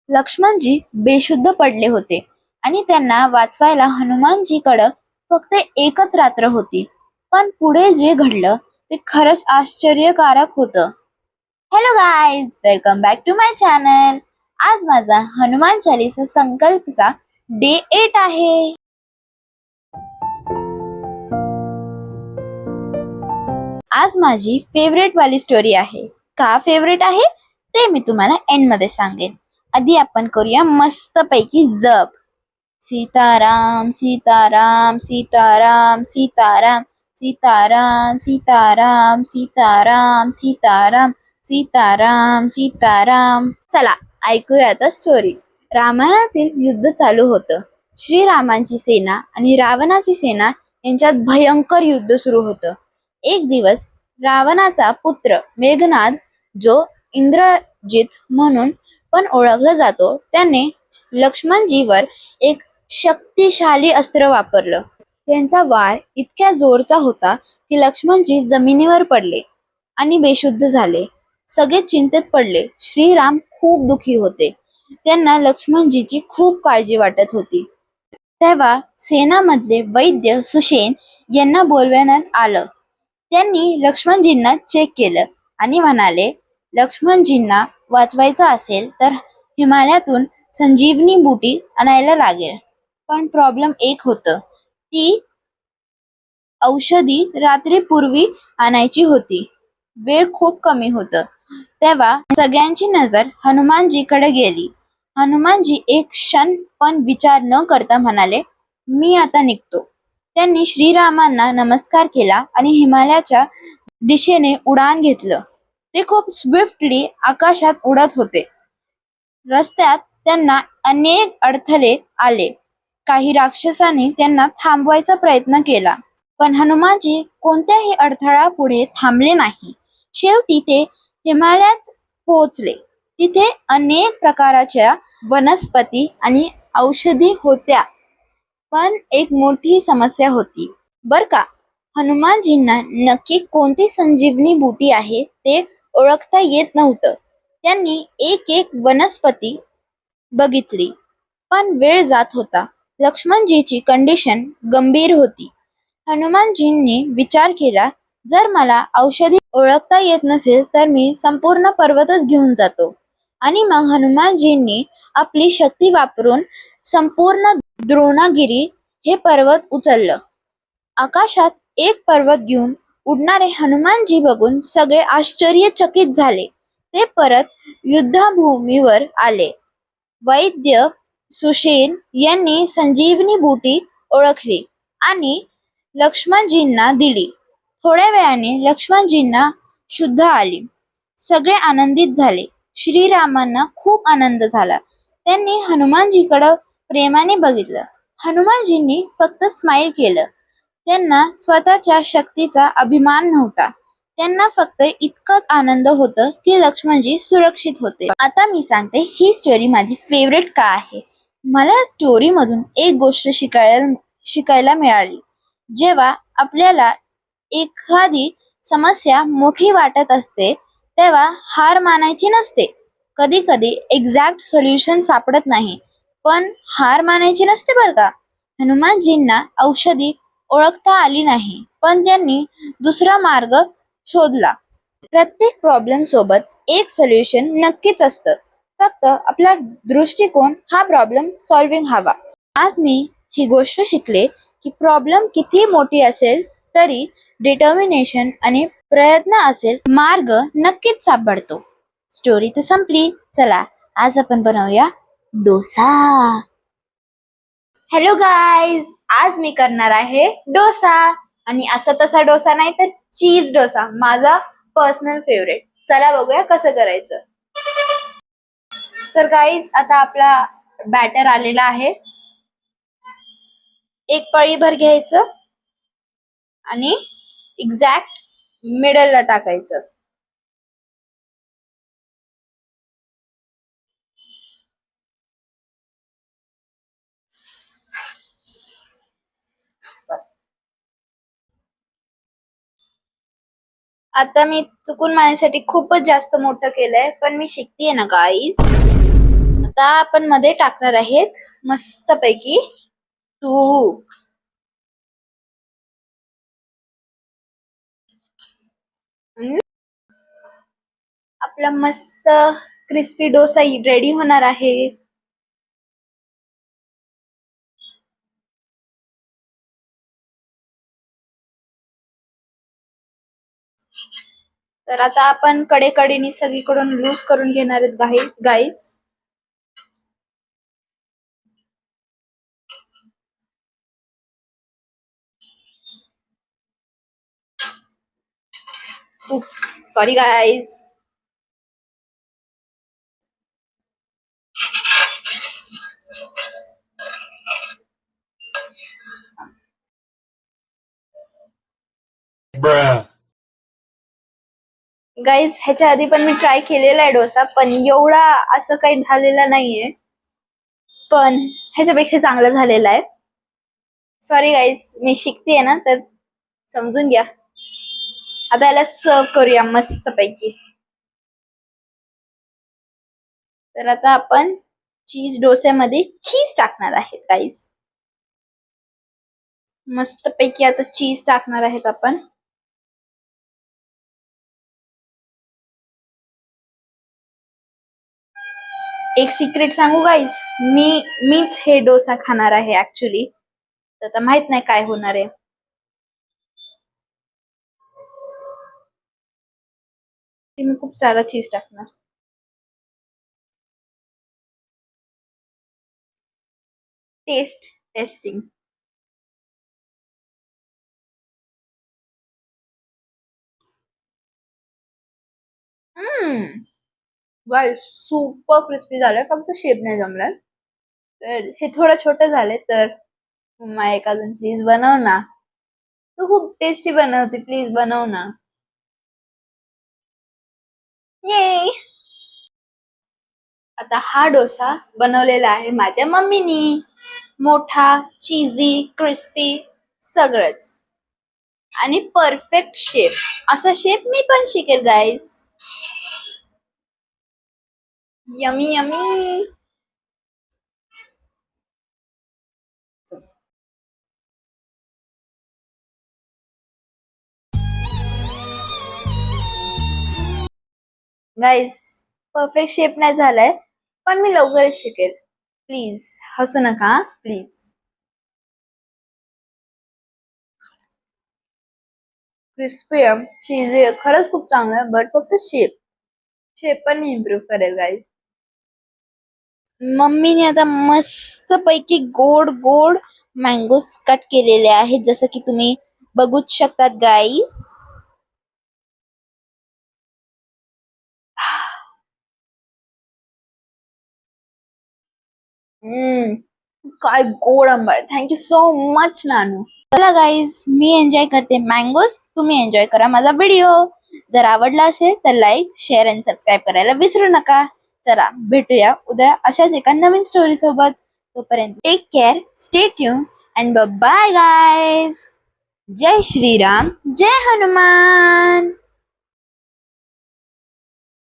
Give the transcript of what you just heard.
लक्ष्मणजी बेशुद्ध पडले होते आणि त्यांना वाचवायला हनुमानजीकडं फक्त एकच रात्र होती. पण पुढे जे घडलं ते खरंच आश्चर्यकारक होतं. Hello guys, welcome back to my channel. आज माझा हनुमान चालीसा संकल्पचा डे 8 आहे. आज माझी फेवरेट वाली स्टोरी आहे. का फेवरेट आहे ते मी तुम्हाला एंड मध्ये सांगेन. आधी आपण करूया मस्त पैकी जप. सीताराम सीताराम सीताराम सीताराम सीताराम सीताराम सीताराम सीताराम सीताराम सीताराम. चला ऐकूया आता स्टोरी. रामायणातील युद्ध चालू होतं. श्रीरामांची सेना आणि रावणाची सेना यांच्यात भयंकर युद्ध सुरू होतं. एक दिवस रावणाचा पुत्र मेघनाद, जो इंद्रजित म्हणून पण ओळखला जातो, त्याने लक्ष्मणजीवर एक शक्तिशाली अस्त्र वापरलं. त्यांचा वार इतक्या जोरचा होता की लक्ष्मणजी जमिनीवर पडले आणि बेशुद्ध झाले. सगळे चिंतेत पडले. श्रीराम खूप दुखी होते. त्यांना लक्ष्मणजीची खूप काळजी वाटत होती. तेव्हा सेनामधले वैद्य सुषेण यांना बोलवण्यात आलं. त्यांनी लक्ष्मणजींना चेक केलं आणि म्हणाले, लक्ष्मणजींना वाचवायचं असेल तर हिमालयातून संजीवनी बुटी आणायला लागेल. पण प्रॉब्लेम एक होतं, ती औषधी रात्रीपूर्वी आणायची होती. वेळ खूप कमी होतं. तेव्हा सगळ्यांची नजर हनुमानजीकडे गेली. हनुमानजी एक क्षण पण विचार न करता म्हणाले, मी आता निघतो. त्यांनी श्रीरामांना नमस्कार केला आणि हिमालयाच्या दिशेने उडान घेतलं. ते खूप स्विफ्टली आकाशात उडत होते. रस्त्यात त्यांना अनेक अडथळे आले. काही राक्षसांनी त्यांना थांबवायचा प्रयत्न केला, पण हनुमानजी कोणत्याही अडथळा पुढे थांबले नाही. शेवटी ते हिमालयात पोहोचले. तिथे अनेक प्रकारच्या वनस्पती आणि औषधी होत्या. पण एक मोठी समस्या होती बर का. हनुमानजींना नक्की कोणती संजीवनी बुटी आहे ते ओळखता येत नव्हतं. त्यांनी एक एक वनस्पती बघितली, पण वेळ जात होता. लक्ष्मणजीची कंडिशन गंभीर होती. हनुमानजींनी विचार केला, जर मला औषधी ओळखता येत नसेल तर मी संपूर्ण पर्वतच घेऊन जातो. आणि मग हनुमानजींनी आपली शक्ती वापरून संपूर्ण द्रोणागिरी हे पर्वत उचललं. आकाशात एक पर्वत घेऊन उडणारे हनुमानजी बघून सगळे आश्चर्यचकित झाले. ते परत युद्धभूमीवर आले. वैद्य सुषेण यांनी संजीवनी बुटी ओळखली आणि लक्ष्मणजींना दिली. थोड्या वेळाने लक्ष्मणजींना शुद्ध आली. सगळे आनंदित झाले. श्रीरामांना खूप आनंद झाला. त्यांनी हनुमानजीकडे प्रेमाने बघितलं. हनुमानजींनी फक्त स्माइल केलं. त्यांना स्वतःच्या शक्तीचा अभिमान नव्हता. त्यांना फक्त इतकंच आनंद होतं की लक्ष्मणजी सुरक्षित होते. आता मी सांगते ही स्टोरी माझी फेवरेट का आहे. मला स्टोरी मधून एक गोष्ट शिकायला मिळाली. जेव्हा आपल्याला एखादी समस्या मोठी वाटत असते तेव्हा हार मानायची नसते. कधी कधी एक्झॅक्ट सोल्युशन सापडत नाही, पण हार मानायची नसते बरं का. हनुमानजींना औषधी ओळखता आली नाही, पण त्यांनी दुसरा मार्ग शोधला. प्रत्येक प्रॉब्लेम सोबत एक सोल्युशन नक्कीच असतं. फक्त आपला दृष्टिकोन हा प्रॉब्लेम सॉल्विंग हवा. आज मी ही गोष्ट शिकले की प्रॉब्लेम किती मोठी असेल तरी डिटर्मिनेशन आणि प्रयत्न असेल, मार्ग नक्कीच सापडतो. स्टोरी तर संपली. चला आज आपण बनवूया डोसा. हॅलो गाईज, आज मी करणार आहे डोसा. आणि असा तसा डोसा नाही तर चीज डोसा, माझा पर्सनल फेवरेट. चला बघूया कसं करायचं. तर गाईज आता आपला बॅटर आलेला आहे. एक पळीभर घ्यायचं आणि एक्झॅक्ट मिडलला टाकायचं. आता मी चुकून माझ्यासाठी खूपच जास्त मोठं केलंय, पण मी शिकतेय ना गाईज. आता आपण मध्ये टाकणार आहेत मस्त पैकी तूप. आपला मस्त क्रिस्पी डोसा रेडी होणार आहे. तर आता आपण कडेकडेनी सगळीकडून लूज करून घेणार आहेत guys. Oops, sorry guys. Guys ह्याच्या आधी पण मी ट्राय केलेला आहे डोसा, पण एवढा असं काही झालेला नाहीये, पण ह्याच्यापेक्षा चांगला झालेला आहे. सॉरी गाईज, मी शिकतेय ना, तर समजून घ्या. आता याला सर्व करूया मस्त पैकी. तर आता आपण चीज डोस्यामध्ये चीज टाकणार आहेत गाईज. मस्त पैकी आता चीज टाकणार आहेत आपण. एक सिक्रेट सांगू गाईज, मीच हे डोसा खाणार आहे ऍक्च्युली. आता माहित नाही काय होणार आहे. मी खूप सारा चीज टाकणार. टेस्टिंग. गाईज सुपर क्रिस्पी झालंय, फक्त शेप नाही जमलाय. तर हे थोडं छोटं झालंय, तर मम्मा एक अजून प्लीज बनव ना. तू खूप टेस्टी बनवते, प्लीज बनव ना. ये. आता हा डोसा बनवलेला आहे माझ्या मम्मीनी. मोठा, चीजी, क्रिस्पी, सगळंच. आणि परफेक्ट शेप. असा शेप मी पण शिकेल guys. Yummy yummy. Guys perfect shape नाही झालाय, पण मी लवकरच शिकेल. प्लीज हसू नका प्लीज. क्रिस्पी आहे, चीजी आहे, खरंच खूप चांगलं आहे. बट फक्त शेप पण मी इम्प्रूव्ह करेल गाईज. मम्मीने आता मस्त पैकी गोड गोड मँगोज कट केलेले आहेत, जसं की तुम्ही बघूच शकतात गाईज. काय गोड आंबा आहे. थँक्यू सो मच नानू. चला गाईज, मी एन्जॉय करते मँगोज, तुम्ही एन्जॉय करा माझा व्हिडिओ. जर आवडला असेल तर लाईक, शेअर आणि सबस्क्राईब करायला विसरू नका. चला भेटूया उद्या अशाच एका नवीन स्टोरी सोबत. तोपर्यंत take care, stay tune and bye guys. जय श्रीराम, जय हनुमान.